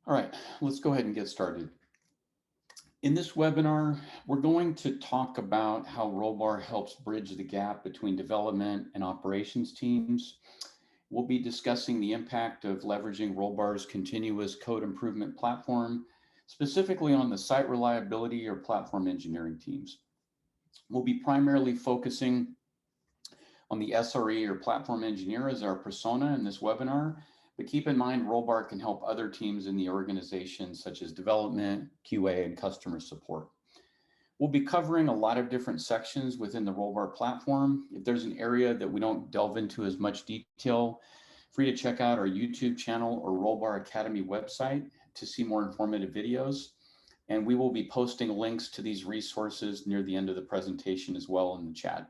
All right, let's go ahead and get started. In this webinar, we're going to talk about how Rollbar helps bridge the gap between development and operations teams. We'll be discussing the impact of leveraging Rollbar's continuous code improvement platform, specifically on the site reliability or platform engineering teams. We'll be primarily focusing on the SRE or platform engineer as our persona in this webinar, but keep in mind Rollbar can help other teams in the organization such as development, QA, and customer support. We'll be covering a lot of different sections within the Rollbar platform. If there's an area that we don't delve into as much detail, free to check out our YouTube channel or Rollbar Academy website to see more informative videos. And we will be posting links to these resources near the end of the presentation as well in the chat.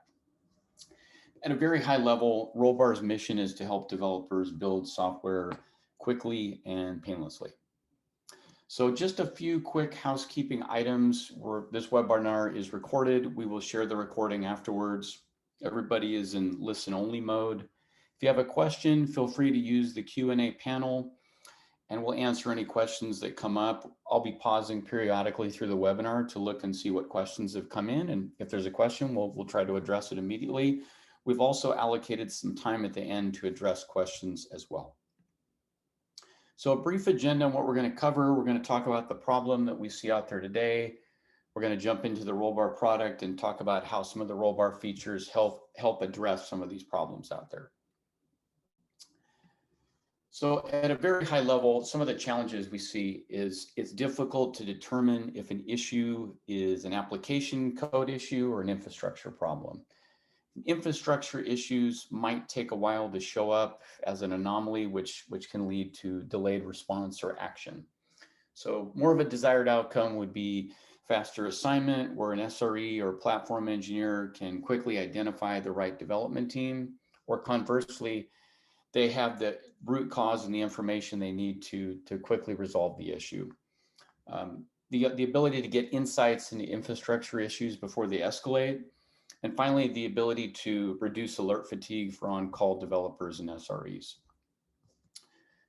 At a very high level, Rollbar's mission is to help developers build software quickly and painlessly. So just a few quick housekeeping items. This webinar is recorded. We will share the recording afterwards. Everybody is in listen-only mode. If you have a question, feel free to use the Q&A panel and we'll answer any questions that come up. I'll be pausing periodically through the webinar to look and see what questions have come in. And if there's a question, we'll try to address it immediately. We've also allocated some time at the end to address questions as well. So a brief agenda on what we're going to cover. We're going to talk about the problem that we see out there today. We're going to jump into the Rollbar product and talk about how some of the Rollbar features help address some of these problems out there. So at a very high level, some of the challenges we see is it's difficult to determine if an issue is an application code issue or an infrastructure problem. Infrastructure issues might take a while to show up as an anomaly, which can lead to delayed response or action. So more of a desired outcome would be faster assignment where an SRE or platform engineer can quickly identify the right development team, or conversely, they have the root cause and the information they need to quickly resolve the issue. The ability to get insights into infrastructure issues before they escalate. And finally, the ability to reduce alert fatigue for on-call developers and SREs.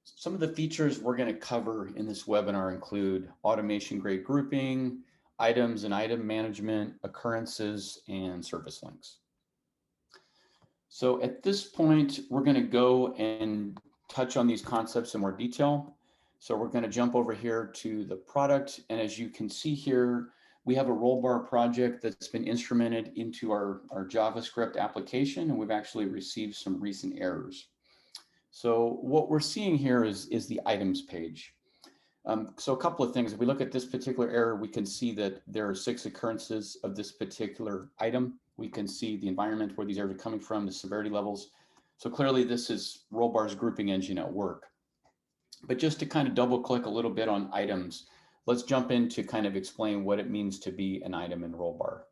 Some of the features we're going to cover in this webinar include automation-grade grouping, items and item management, occurrences, and service links. So at this point, we're going to go and touch on these concepts in more detail. So we're going to jump over here to the product. And as you can see here, we have a Rollbar project that's been instrumented into our JavaScript application, and we've actually received some recent errors. So what we're seeing here is the items page. So a couple of things. If we look at this particular error, we can see that there are 6 occurrences of this particular item. We can see the environment where these errors are coming from, the severity levels. So clearly this is Rollbar's grouping engine at work. But just to kind of double click a little bit on items, let's jump in to kind of explain what it means to be an item in Rollbar.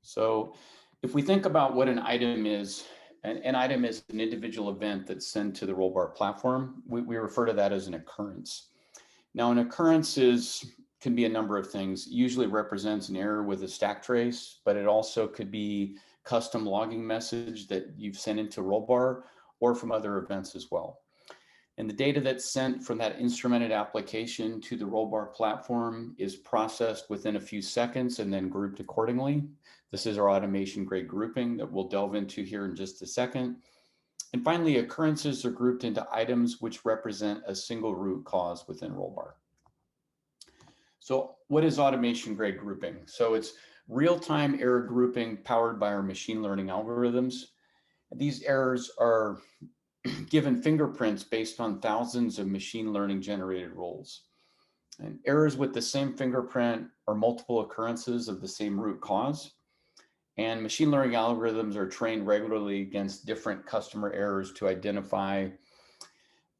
So if we think about what an item is, an item is an individual event that's sent to the Rollbar platform. We refer to that as an occurrence. Now, an occurrence can be a number of things. It usually represents an error with a stack trace, but it also could be custom logging message that you've sent into Rollbar or from other events as well. And the data that's sent from that instrumented application to the Rollbar platform is processed within a few seconds and then grouped accordingly. This is our automation grade grouping that we'll delve into here in just a second. And finally, occurrences are grouped into items which represent a single root cause within Rollbar. So what is automation grade grouping? So it's real-time error grouping powered by our machine learning algorithms. These errors are given fingerprints based on thousands of machine learning generated rules. And errors with the same fingerprint are multiple occurrences of the same root cause. And machine learning algorithms are trained regularly against different customer errors to identify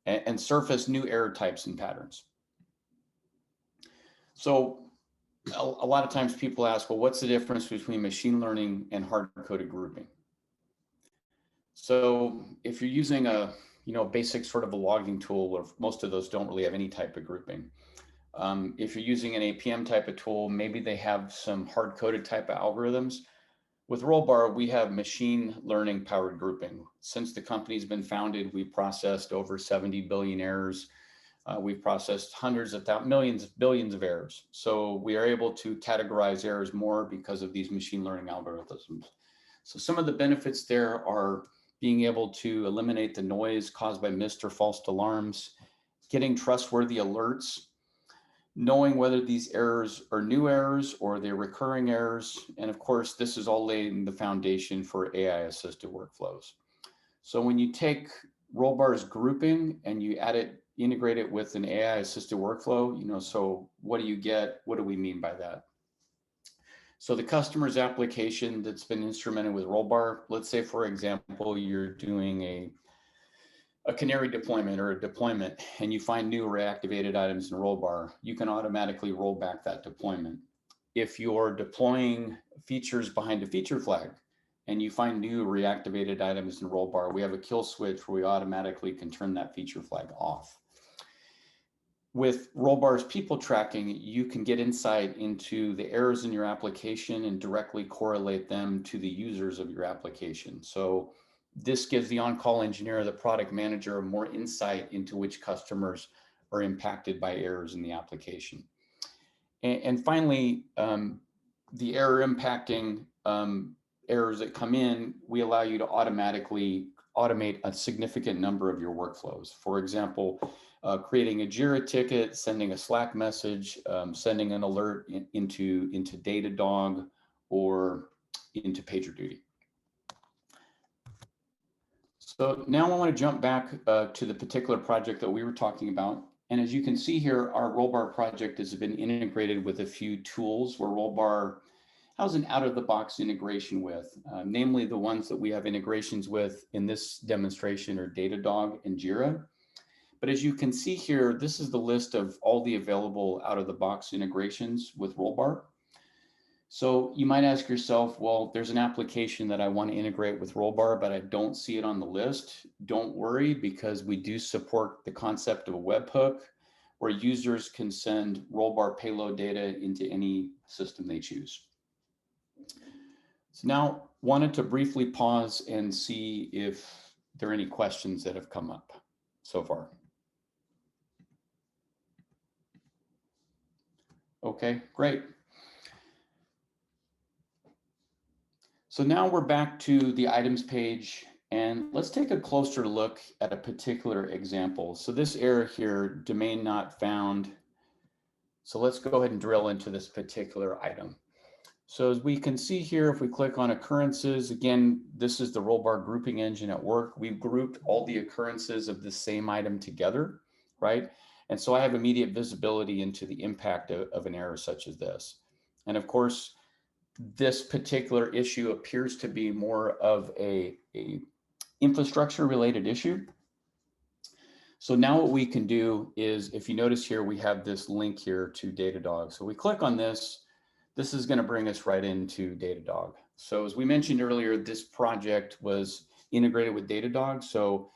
and surface new error types and patterns. So a lot of times people ask, well, what's the difference between machine learning and hard-coded grouping? So if you're using a basic sort of a logging tool, or most of those don't really have any type of grouping. If you're using an APM type of tool, maybe they have some hard-coded type of algorithms. With Rollbar, we have machine learning powered grouping. Since the company's been founded, we've processed over 70 billion errors We've processed hundreds of millions, billions of errors. So we are able to categorize errors more because of these machine learning algorithms. So some of the benefits there are being able to eliminate the noise caused by missed or false alarms, getting trustworthy alerts, knowing whether these errors are new errors or they're recurring errors. And of course, this is all laying the foundation for AI-assisted workflows. So when you take Rollbar's grouping and you integrate it with an AI-assisted workflow, so what do you get? What do we mean by that? So the customer's application that's been instrumented with Rollbar, let's say, for example, you're doing a canary deployment or a deployment, and you find new reactivated items in Rollbar, you can automatically roll back that deployment. If you're deploying features behind a feature flag and you find new reactivated items in Rollbar, we have a kill switch where we automatically can turn that feature flag off. With Rollbar's people tracking, you can get insight into the errors in your application and directly correlate them to the users of your application. So this gives the on-call engineer, the product manager, more insight into which customers are impacted by errors in the application. And finally, the error impacting errors that come in, we allow you to automatically automate a significant number of your workflows. For example, creating a Jira ticket, sending a Slack message, sending an alert into Datadog or into PagerDuty. So now I want to jump back to the particular project that we were talking about. And as you can see here, our Rollbar project has been integrated with a few tools where Rollbar has an out-of-the-box integration with, namely the ones that we have integrations with in this demonstration are Datadog and Jira. But as you can see here, this is the list of all the available out-of-the-box integrations with Rollbar. So you might ask yourself, well, there's an application that I want to integrate with Rollbar, but I don't see it on the list. Don't worry, because we do support the concept of a webhook where users can send Rollbar payload data into any system they choose. So now wanted to briefly pause and see if there are any questions that have come up so far. Okay, great. So now we're back to the items page, and let's take a closer look at a particular example. So this error here, domain not found. So let's go ahead and drill into this particular item. So as we can see here, if we click on occurrences, again, this is the Rollbar grouping engine at work. We've grouped all the occurrences of the same item together, right? And so I have immediate visibility into the impact of an error such as this. And of course, this particular issue appears to be more of a infrastructure related issue. So now what we can do is, if you notice here, we have this link here to Datadog. So we click on this. This is going to bring us right into Datadog. So as we mentioned earlier, this project was integrated with Datadog. So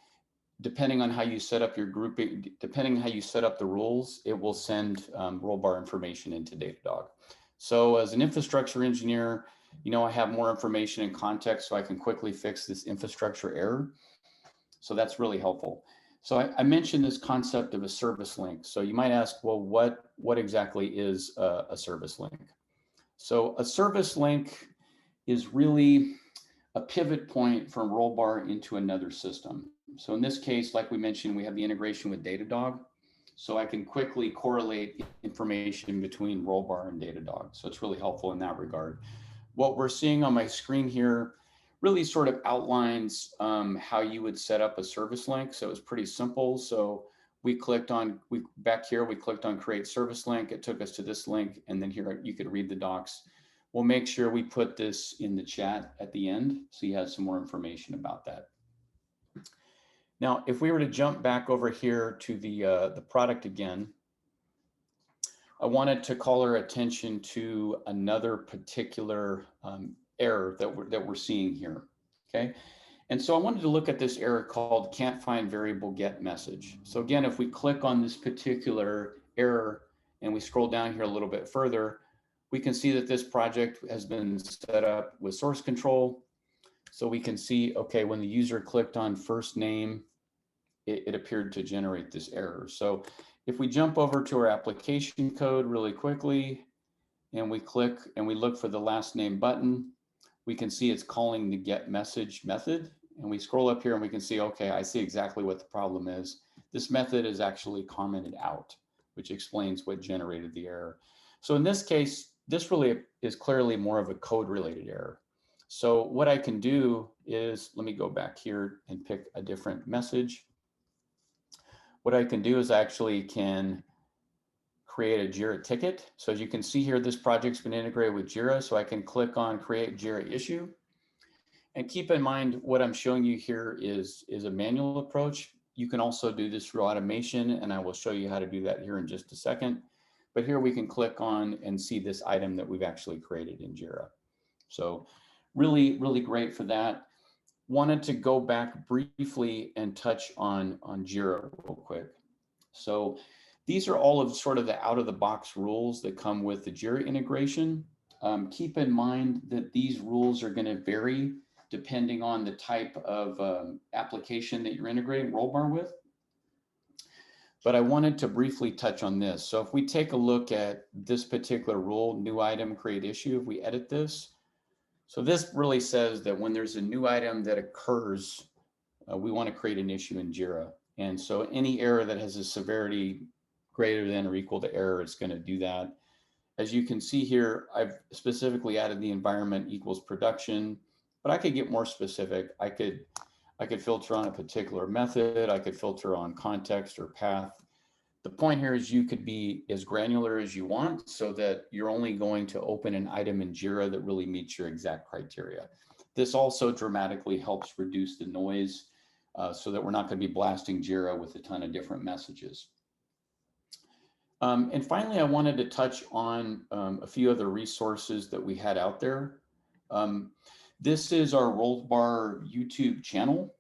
depending on how you set up your grouping, depending on how you set up the rules, it will send Rollbar information into Datadog. So as an infrastructure engineer, I have more information and context so I can quickly fix this infrastructure error. So that's really helpful. So I mentioned this concept of a service link. So you might ask, well, what exactly is a service link? So a service link is really a pivot point from Rollbar into another system. So in this case, like we mentioned, we have the integration with Datadog. So I can quickly correlate information between Rollbar and Datadog. So it's really helpful in that regard. What we're seeing on my screen here really sort of outlines how you would set up a service link. So it's pretty simple. So we clicked on, back here, we clicked on create service link. It took us to this link. And then here you could read the docs. We'll make sure we put this in the chat at the end so you have some more information about that. Now, if we were to jump back over here to the product again, I wanted to call our attention to another particular error that we're seeing here, okay? And so I wanted to look at this error called can't find variable get message. So again, if we click on this particular error and we scroll down here a little bit further, we can see that this project has been set up with source control. So we can see, okay, when the user clicked on first name, it appeared to generate this error. So If we jump over to our application code really quickly, and we click and we look for the last name button, we can see it's calling the get message method. And we scroll up here and we can see, okay, I see exactly what the problem is. This method is actually commented out, which explains what generated the error. So in this case, this really is clearly more of a code related error. So what I can do is, let me go back here and pick a different message. What I can do is I actually can create a Jira ticket. So as you can see here, this project's been integrated with Jira. So I can click on Createjira Issue. And keep in mind, what I'm showing you here is a manual approach. You can also do this through automation, and I will show you how to do that here in just a second. But here we can click on and see this item that we've actually created in Jira. So really, really great for that. Wanted to go back briefly and touch on Jira real quick. So these are all of sort of the out of the box rules that come with the Jira integration. Keep in mind that these rules are going to vary depending on the type of application that you're integrating Rollbar with. But I wanted to briefly touch on this. So if we take a look at this particular rule, new item, create issue, if we edit this, so this really says that when there's a new item that occurs, we want to create an issue in Jira. And so any error that has a severity greater than or equal to error, it's going to do that. As you can see here, I've specifically added the environment equals production, but I could get more specific. I could filter on a particular method. I could filter on context or path. The point here is you could be as granular as you want so that you're only going to open an item in Jira that really meets your exact criteria. This also dramatically helps reduce the noise so that we're not going to be blasting Jira with a ton of different messages. And finally, I wanted to touch on a few other resources that we had out there. This is our Rollbar YouTube channel.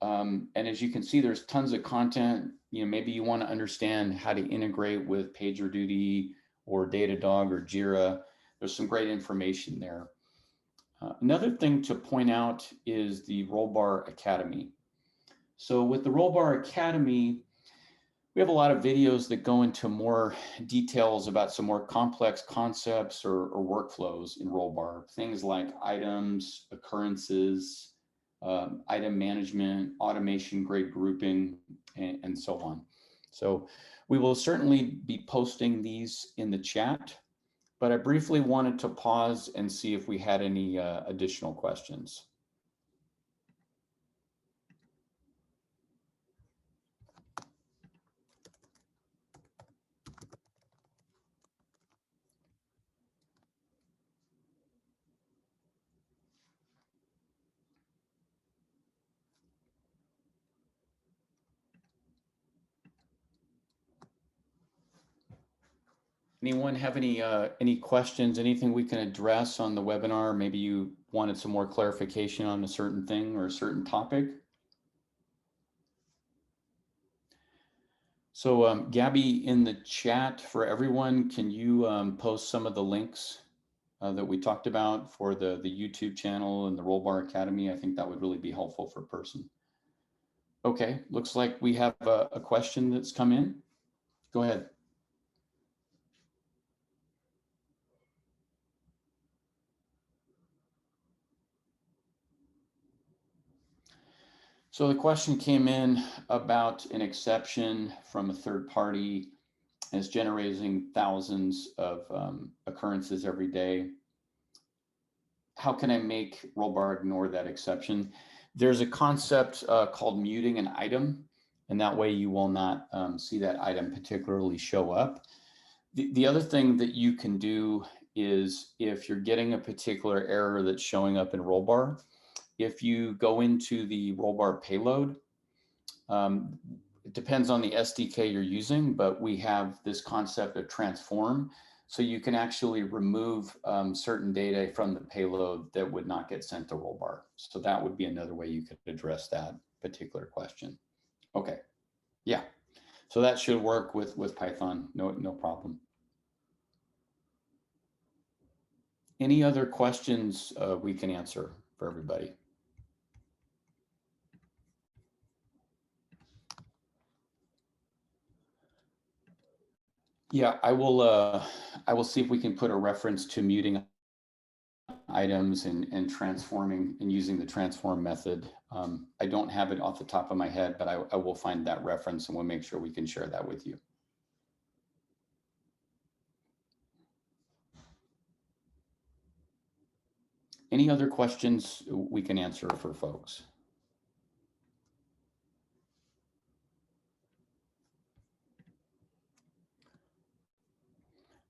And as you can see, there's tons of content. You know, maybe you want to understand how to integrate with PagerDuty or Datadog or Jira. There's some great information there. Another thing to point out is the Rollbar Academy. So with the Rollbar Academy, we have a lot of videos that go into more details about some more complex concepts or workflows in Rollbar. Things like items, occurrences, item management, automation, grade grouping, and so on. So we will certainly be posting these in the chat, but I briefly wanted to pause and see if we had any additional questions. Anyone have any questions, anything we can address on the webinar? Maybe you wanted some more clarification on a certain thing or a certain topic. So Gabby, in the chat for everyone, can you post some of the links that we talked about for the YouTube channel and the Rollbar Academy? I think that would really be helpful for a person. Okay, looks like we have a question that's come in. Go ahead. So the question came in about an exception from a third party and it's generating thousands of occurrences every day. How can I make Rollbar ignore that exception? There's a concept called muting an item, and that way you will not see that item particularly show up. The other thing that you can do is if you're getting a particular error that's showing up in Rollbar, if you go into the Rollbar payload, it depends on the SDK you're using, but we have this concept of transform. So you can actually remove certain data from the payload that would not get sent to Rollbar. So that would be another way you could address that particular question. Okay, yeah. So that should work with Python, no problem. Any other questions we can answer for everybody? Yeah, I will see if we can put a reference to muting items and transforming and using the transform method. I don't have it off the top of my head, but I will find that reference and we'll make sure we can share that with you. Any other questions we can answer for folks?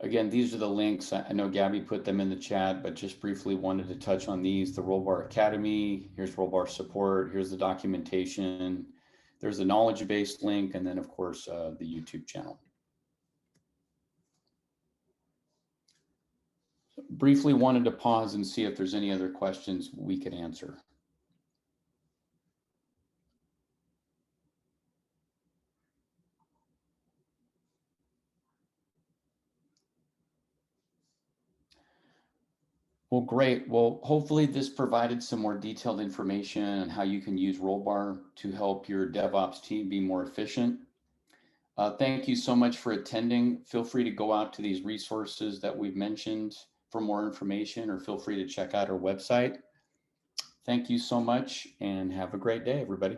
Again, these are the links. I know Gabby put them in the chat, but just briefly wanted to touch on these. The Rollbar Academy, here's Rollbar support, here's the documentation, there's a knowledge-based link, and then of course, the YouTube channel. Briefly wanted to pause and see if there's any other questions we could answer. Well, great. Well, hopefully this provided some more detailed information on how you can use Rollbar to help your DevOps team be more efficient. Thank you so much for attending. Feel free to go out to these resources that we've mentioned for more information, or feel free to check out our website. Thank you so much and have a great day, everybody.